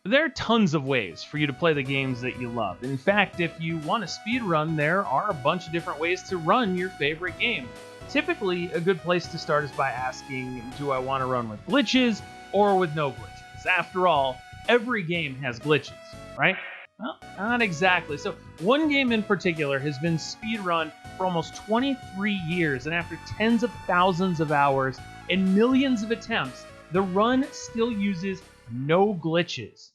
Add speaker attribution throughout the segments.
Speaker 1: There are tons of ways for you to play the games that you love. In fact, if you want to speedrun, there are a bunch of different ways to run your favorite game. Typically, a good place to start is by asking, do I want to run with glitches or with no glitches? After all, every game has glitches, right? Well, not exactly. So one game in particular has been speedrun for almost 23 years, and after tens of thousands of hours and millions of attempts, the run still uses no glitches.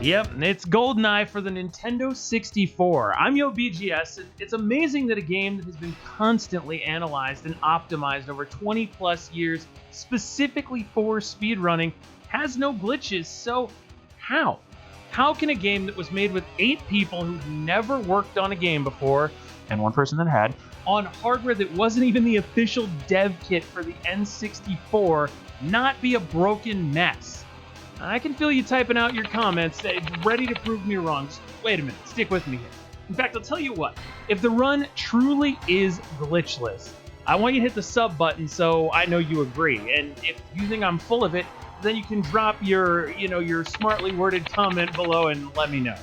Speaker 1: Yep, it's Goldeneye for the Nintendo 64. I'm YoBGS, and it's amazing that a game that has been constantly analyzed and optimized over 20 plus years specifically for speedrunning has no glitches. So how? How can a game that was made with 8 people who've never worked on a game before, and one person that had, on hardware that wasn't even the official dev kit for the N64, not be a broken mess? I can feel you typing out your comments, ready to prove me wrong. Just wait a minute, stick with me here. In fact, I'll tell you what, if the run truly is glitchless, I want you to hit the sub button so I know you agree. And if you think I'm full of it, then you can drop your smartly worded comment below and let me know.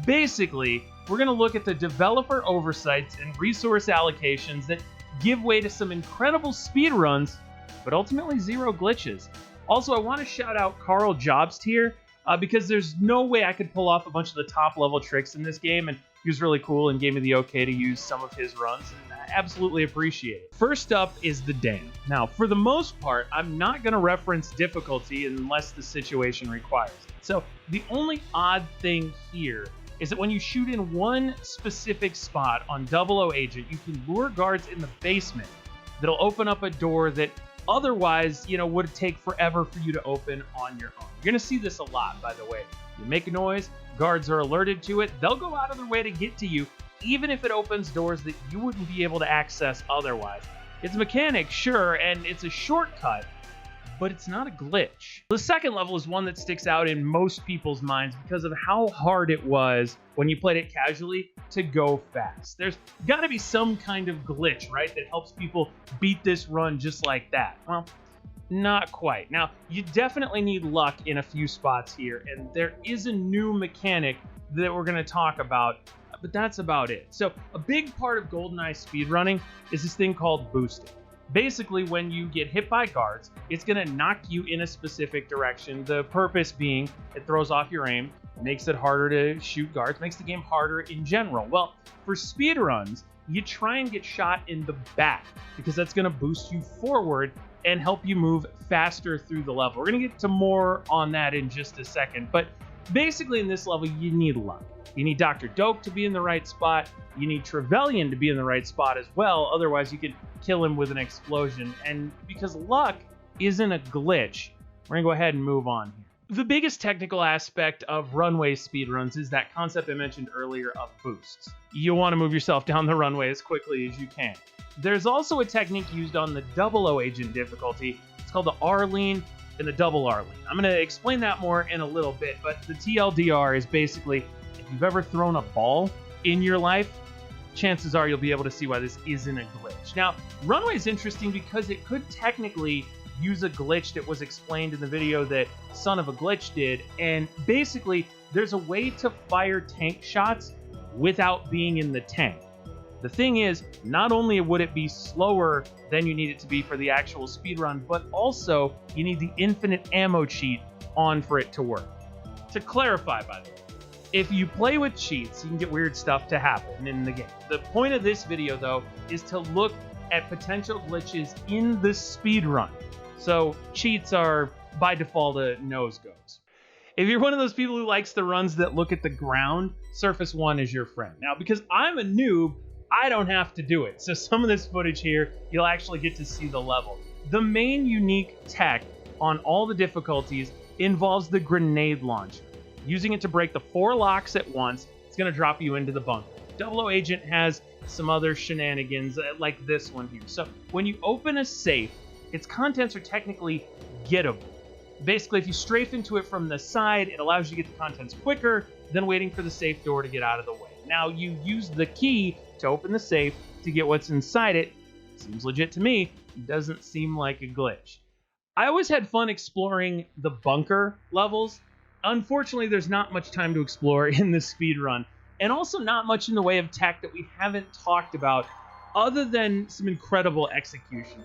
Speaker 1: Basically, we're going to look at the developer oversights and resource allocations that give way to some incredible speedruns, but ultimately zero glitches. Also, I want to shout out Carl Jobst here, because there's no way I could pull off a bunch of the top level tricks in this game, and he was really cool and gave me the okay to use some of his runs, and I absolutely appreciate it. First up is the dam. Now, for the most part, I'm not going to reference difficulty unless the situation requires it. So the only odd thing here is that when you shoot in one specific spot on 00 Agent, you can lure guards in the basement that'll open up a door that otherwise, would take forever for you to open on your own. You're going to see this a lot, by the way. You make a noise, guards are alerted to it, they'll go out of their way to get to you, even if it opens doors that you wouldn't be able to access otherwise. It's a mechanic, sure, and it's a shortcut, but it's not a glitch. The second level is one that sticks out in most people's minds because of how hard it was when you played it casually to go fast. There's got to be some kind of glitch, right, that helps people beat this run just like that. Well, not quite. Now, you definitely need luck in a few spots here, and there is a new mechanic that we're going to talk about, but that's about it. So a big part of Goldeneye speedrunning is this thing called boosting. Basically, when you get hit by guards, it's going to knock you in a specific direction. The purpose being it throws off your aim, makes it harder to shoot guards, makes the game harder in general. Well, for speedruns, you try and get shot in the back because that's going to boost you forward and help you move faster through the level. We're going to get to more on that in just a second, but basically in this level, you need luck. You need Dr. Doak to be in the right spot. You need Trevelyan to be in the right spot as well. Otherwise, you could kill him with an explosion. And because luck isn't a glitch, we're going to go ahead and move on here. The biggest technical aspect of runway speedruns is that concept I mentioned earlier of boosts. You want to move yourself down the runway as quickly as you can. There's also a technique used on the 00 Agent difficulty. It's called the R-lean and the double R-lean. I'm going to explain that more in a little bit, but the TLDR is basically, if you've ever thrown a ball in your life, chances are you'll be able to see why this isn't a glitch. Now, runway is interesting because it could technically use a glitch that was explained in the video that Son of a Glitch did, and basically there's a way to fire tank shots without being in the tank. The thing is, not only would it be slower than you need it to be for the actual speedrun, but also you need the infinite ammo cheat on for it to work. To clarify, by the way, if you play with cheats, you can get weird stuff to happen in the game. The point of this video, though, is to look at potential glitches in the speedrun. So cheats are, by default, a nose-goes. If you're one of those people who likes the runs that look at the ground, Surface 1 is your friend. Now, because I'm a noob, I don't have to do it. So some of this footage here, you'll actually get to see the level. The main unique tech on all the difficulties involves the grenade launcher. Using it to break the 4 locks at once, it's going to drop you into the bunker. 00 Agent has some other shenanigans like this one here. So when you open a safe, its contents are technically gettable. Basically, if you strafe into it from the side, it allows you to get the contents quicker than waiting for the safe door to get out of the way. Now, you use the key to open the safe to get what's inside it. Seems legit to me. Doesn't seem like a glitch. I always had fun exploring the bunker levels. Unfortunately, there's not much time to explore in this speedrun, and also not much in the way of tech that we haven't talked about other than some incredible execution.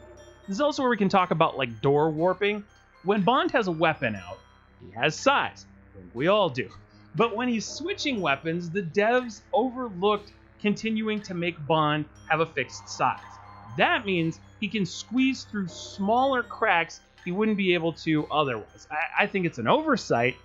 Speaker 1: This is also where we can talk about like door warping. When Bond has a weapon out, he has size. I think we all do. But when he's switching weapons, the devs overlooked continuing to make Bond have a fixed size. That means he can squeeze through smaller cracks he wouldn't be able to otherwise. I think it's an oversight.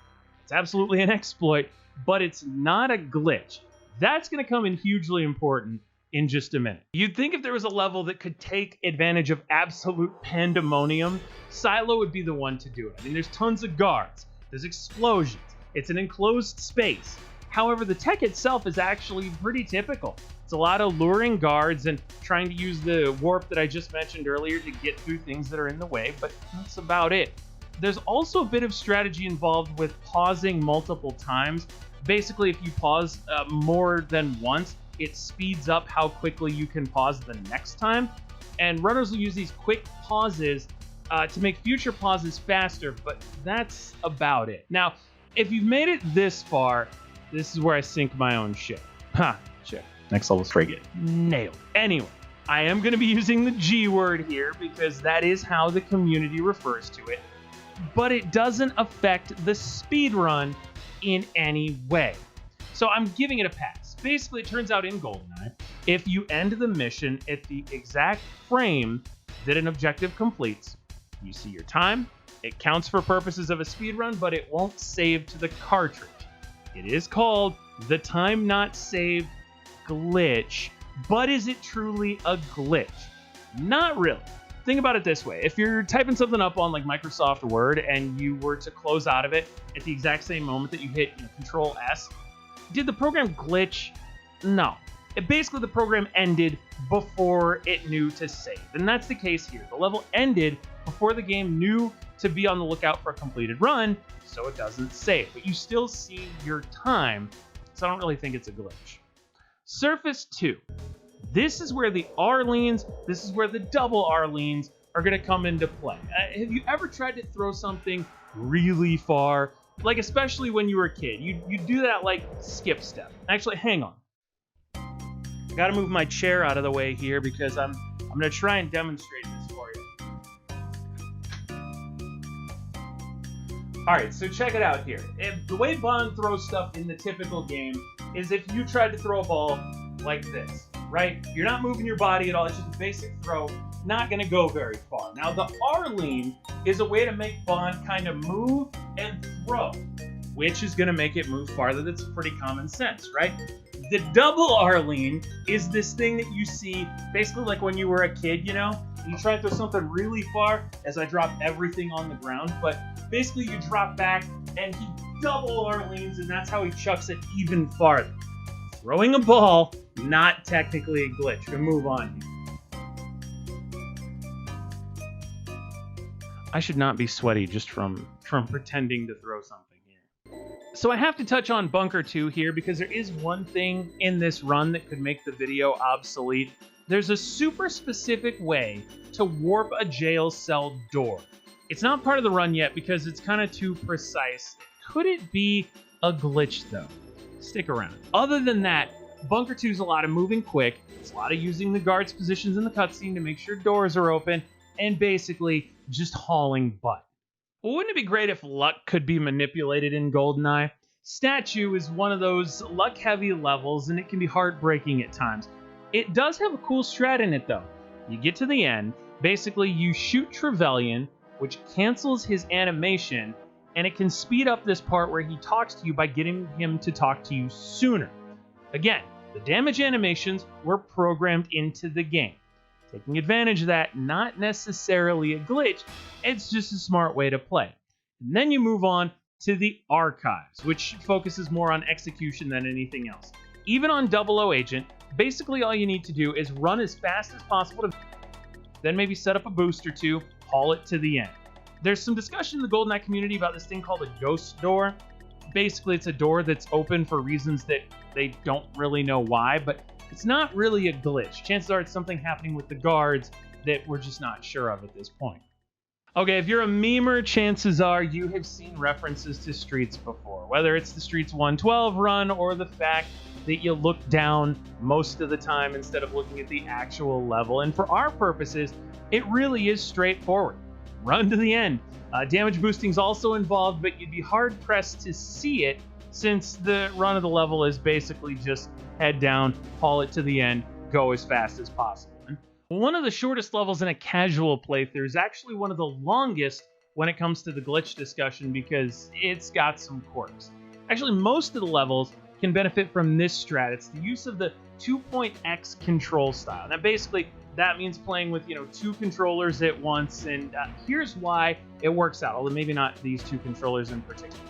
Speaker 1: It's absolutely an exploit, but it's not a glitch. That's going to come in hugely important in just a minute. You'd think if there was a level that could take advantage of absolute pandemonium, Silo would be the one to do it. I mean, there's tons of guards, there's explosions, it's an enclosed space. However, the tech itself is actually pretty typical. It's a lot of luring guards and trying to use the warp that I just mentioned earlier to get through things that are in the way, but that's about it. There's also a bit of strategy involved with pausing multiple times. Basically, if you pause more than once, it speeds up how quickly you can pause the next time. And runners will use these quick pauses to make future pauses faster, but that's about it. Now, if you've made it this far, this is where I sink my own ship. Shit. Next level frigate. Nailed. Anyway, I am going to be using the G word here because that is how the community refers to it, but it doesn't affect the speedrun in any way. So I'm giving it a pass. Basically, it turns out in Goldeneye, if you end the mission at the exact frame that an objective completes, you see your time. It counts for purposes of a speedrun, but it won't save to the cartridge. It is called the time not saved glitch, but is it truly a glitch? Not really. Think about it this way. If you're typing something up on like Microsoft Word and you were to close out of it at the exact same moment that you hit Control S, did the program glitch? No. Basically, the program ended before it knew to save. And that's the case here. The level ended before the game knew to be on the lookout for a completed run, so it doesn't save. But you still see your time, so I don't really think it's a glitch. Surface 2. This is where the R-leans, this is where the double R-leans are going to come into play. Have you ever tried to throw something really far? Like, especially when you were a kid. You do that, like, skip step. Actually, hang on. I gotta move my chair out of the way here because I'm going to try and demonstrate this for you. Alright, so check it out here. The way Bond throws stuff in the typical game is if you tried to throw a ball like this, right? You're not moving your body at all, it's just a basic throw, not gonna go very far. Now the R-lean is a way to make Bond kind of move and throw, which is gonna make it move farther. That's pretty common sense, right? The double R-lean is this thing that you see basically like when you were a kid, you know? You try to throw something really far as I drop everything on the ground, but basically you drop back and he double R-leans and that's how he chucks it even farther. Throwing a ball, not technically a glitch. We're gonna move on here. I should not be sweaty just from pretending to throw something here. So I have to touch on Bunker 2 here because there is one thing in this run that could make the video obsolete. There's a super specific way to warp a jail cell door. It's not part of the run yet because it's kind of too precise. Could it be a glitch though? Stick around. Other than that, Bunker 2 is a lot of moving quick. It's a lot of using the guards' positions in the cutscene to make sure doors are open, and basically just hauling butt. Well, wouldn't it be great if luck could be manipulated in Goldeneye? Statue is one of those luck-heavy levels, and it can be heartbreaking at times. It does have a cool strat in it, though. You get to the end, basically you shoot Trevelyan, which cancels his animation, and it can speed up this part where he talks to you by getting him to talk to you sooner. Again, the damage animations were programmed into the game. Taking advantage of that, not necessarily a glitch, it's just a smart way to play. And then you move on to the archives, which focuses more on execution than anything else. Even on 00 Agent, basically all you need to do is run as fast as possible, then maybe set up a boost or two, haul it to the end. There's some discussion in the Goldeneye community about this thing called a ghost door. Basically, it's a door that's open for reasons that they don't really know why, but it's not really a glitch. Chances are it's something happening with the guards that we're just not sure of at this point. Okay, if you're a memer, chances are you have seen references to Streets before, whether it's the Streets 112 run or the fact that you look down most of the time instead of looking at the actual level. And for our purposes, it really is straightforward. Run to the end. Damage boosting is also involved, but you'd be hard-pressed to see it since the run of the level is basically just head down, haul it to the end, go as fast as possible. One of the shortest levels in a casual playthrough is actually one of the longest when it comes to the glitch discussion because it's got some quirks. Actually, most of the levels can benefit from this strat. It's the use of the 2-point-X control style. Now, basically, that means playing with, two controllers at once, and here's why it works out, although maybe not these two controllers in particular.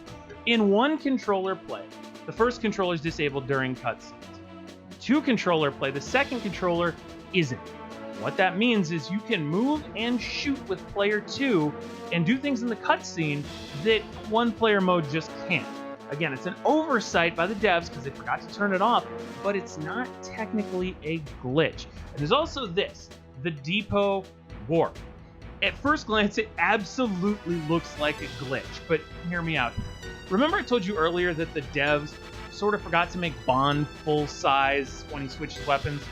Speaker 1: In one controller play, the first controller is disabled during cutscenes. Two controller play, the second controller isn't. What that means is you can move and shoot with player 2 and do things in the cutscene that one player mode just can't. Again, it's an oversight by the devs because they forgot to turn it off, but it's not technically a glitch. And there's also this, the depot warp. At first glance, it absolutely looks like a glitch, but hear me out. Remember I told you earlier that the devs sort of forgot to make Bond full size when he switches weapons?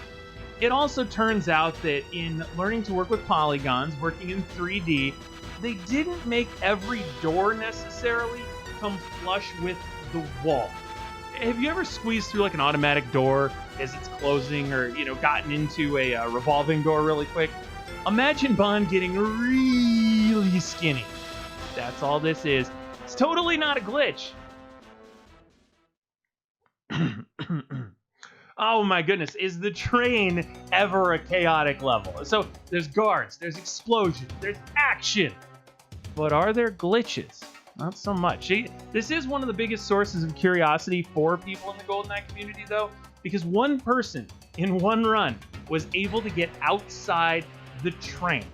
Speaker 1: It also turns out that in learning to work with polygons, working in 3D, they didn't make every door necessarily come flush with the wall. Have you ever squeezed through like an automatic door as it's closing or, gotten into a revolving door really quick? Imagine Bond getting really skinny. That's all this is. It's totally not a glitch. Oh my goodness, is the train ever a chaotic level? So there's guards, there's explosions, there's action. But are there glitches? Not so much. This is one of the biggest sources of curiosity for people in the Goldeneye community, though, because one person in one run was able to get outside the train.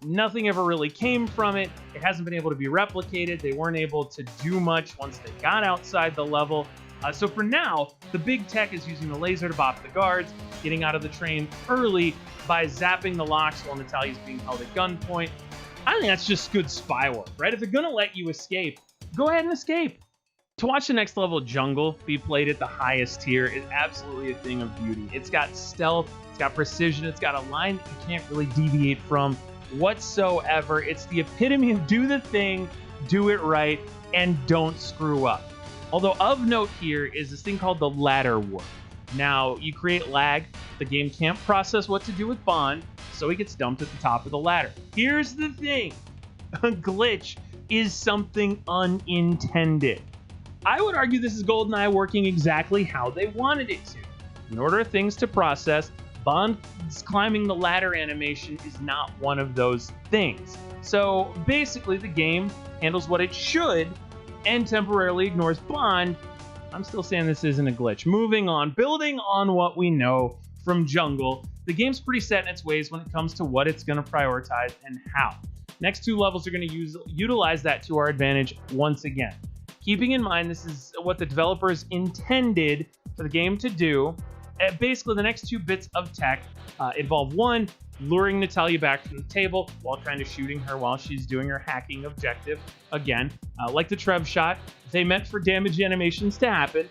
Speaker 1: Nothing ever really came from it. It hasn't been able to be replicated. They weren't able to do much once they got outside the level. So for now, the big tech is using the laser to bop the guards, getting out of the train early by zapping the locks while Natalia's being held at gunpoint. I think that's just good spy work, right? If they're gonna let you escape, go ahead and escape. To watch the next level Jungle be played at the highest tier is absolutely a thing of beauty. It's got stealth, it's got precision, it's got a line that you can't really deviate from whatsoever. It's the epitome of do the thing, do it right, and don't screw up. Although of note here is this thing called the ladder warp. Now, you create lag, the game can't process what to do with Bond, so he gets dumped at the top of the ladder. Here's the thing, a glitch is something unintended. I would argue this is Goldeneye working exactly how they wanted it to. In order for things to process, Bond's climbing the ladder animation is not one of those things. So basically the game handles what it should and temporarily ignores Bond. I'm still saying this isn't a glitch. Moving on, building on what we know from Jungle, the game's pretty set in its ways when it comes to what it's going to prioritize and how. Next two levels are going to utilize that to our advantage once again. Keeping in mind this is what the developers intended for the game to do, basically the next two bits of tech involve one, luring Natalia back from the table while trying to shooting her while she's doing her hacking objective. Again, like the Trev shot, they meant for damage animations to happen,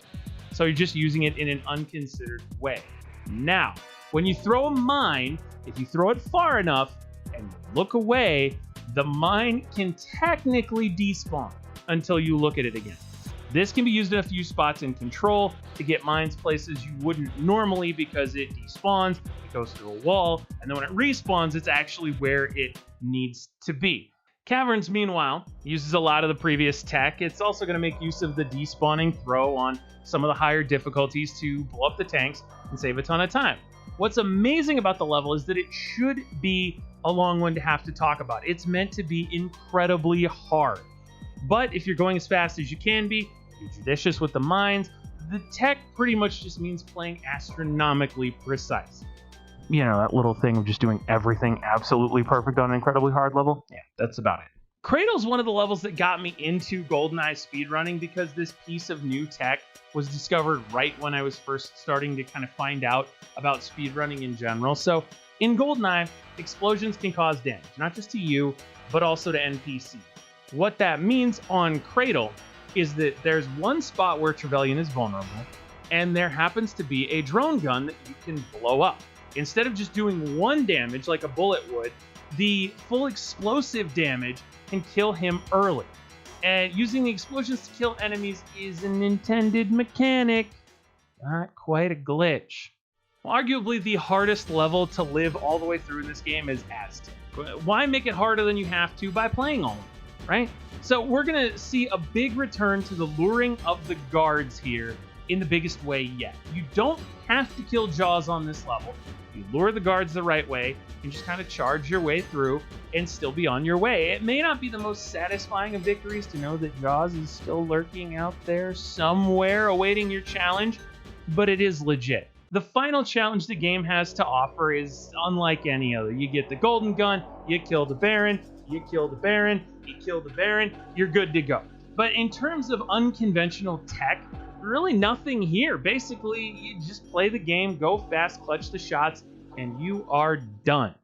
Speaker 1: so you're just using it in an unconsidered way. Now, when you throw a mine, if you throw it far enough and look away, the mine can technically despawn until you look at it again. This can be used in a few spots in Control to get mines places you wouldn't normally because it despawns, it goes through a wall, and then when it respawns, it's actually where it needs to be. Caverns, meanwhile, uses a lot of the previous tech. It's also going to make use of the despawning throw on some of the higher difficulties to blow up the tanks and save a ton of time. What's amazing about the level is that it should be a long one to have to talk about. It's meant to be incredibly hard. But if you're going as fast as you can be, you're judicious with the mines, the tech pretty much just means playing astronomically precise. You know, that little thing of just doing everything absolutely perfect on an incredibly hard level? Yeah, that's about it. Cradle's one of the levels that got me into Goldeneye speedrunning because this piece of new tech was discovered right when I was first starting to kind of find out about speedrunning in general. So in Goldeneye, explosions can cause damage, not just to you, but also to NPC. What that means on Cradle is that there's one spot where Trevelyan is vulnerable, and there happens to be a drone gun that you can blow up. Instead of just doing 1 damage like a bullet would, the full explosive damage can kill him early. And using the explosions to kill enemies is an intended mechanic, not quite a glitch. Arguably the hardest level to live all the way through in this game is Aztec. Why make it harder than you have to by playing all of it, right? So we're going to see a big return to the luring of the guards here in the biggest way yet. You don't have to kill Jaws on this level. You lure the guards the right way and just kind of charge your way through and still be on your way. It may not be the most satisfying of victories to know that Jaws is still lurking out there somewhere awaiting your challenge, but it is legit. The final challenge the game has to offer is unlike any other. You get the golden gun, you kill the Baron, you kill the Baron, you kill the Baron, you're good to go. But in terms of unconventional tech, really nothing here. Basically, you just play the game, go fast, clutch the shots, and you are done.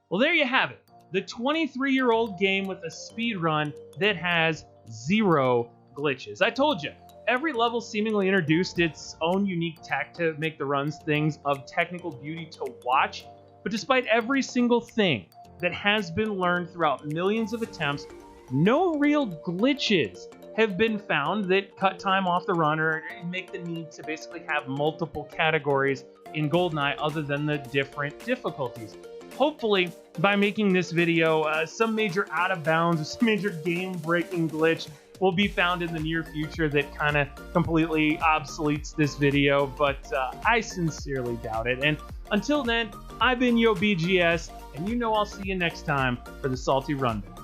Speaker 1: Well, there you have it. The 23-year-old game with a speedrun that has 0 glitches. I told you, every level seemingly introduced its own unique tech to make the runs things of technical beauty to watch. But despite every single thing that has been learned throughout millions of attempts, no real glitches have been found that cut time off the run or make the need to basically have multiple categories in Goldeneye other than the different difficulties. Hopefully, by making this video, some major out of bounds or some major game-breaking glitch will be found in the near future that kind of completely obsoletes this video, but I sincerely doubt it. And until then, I've been YoBGS, and you know I'll see you next time for the Salty Rundown.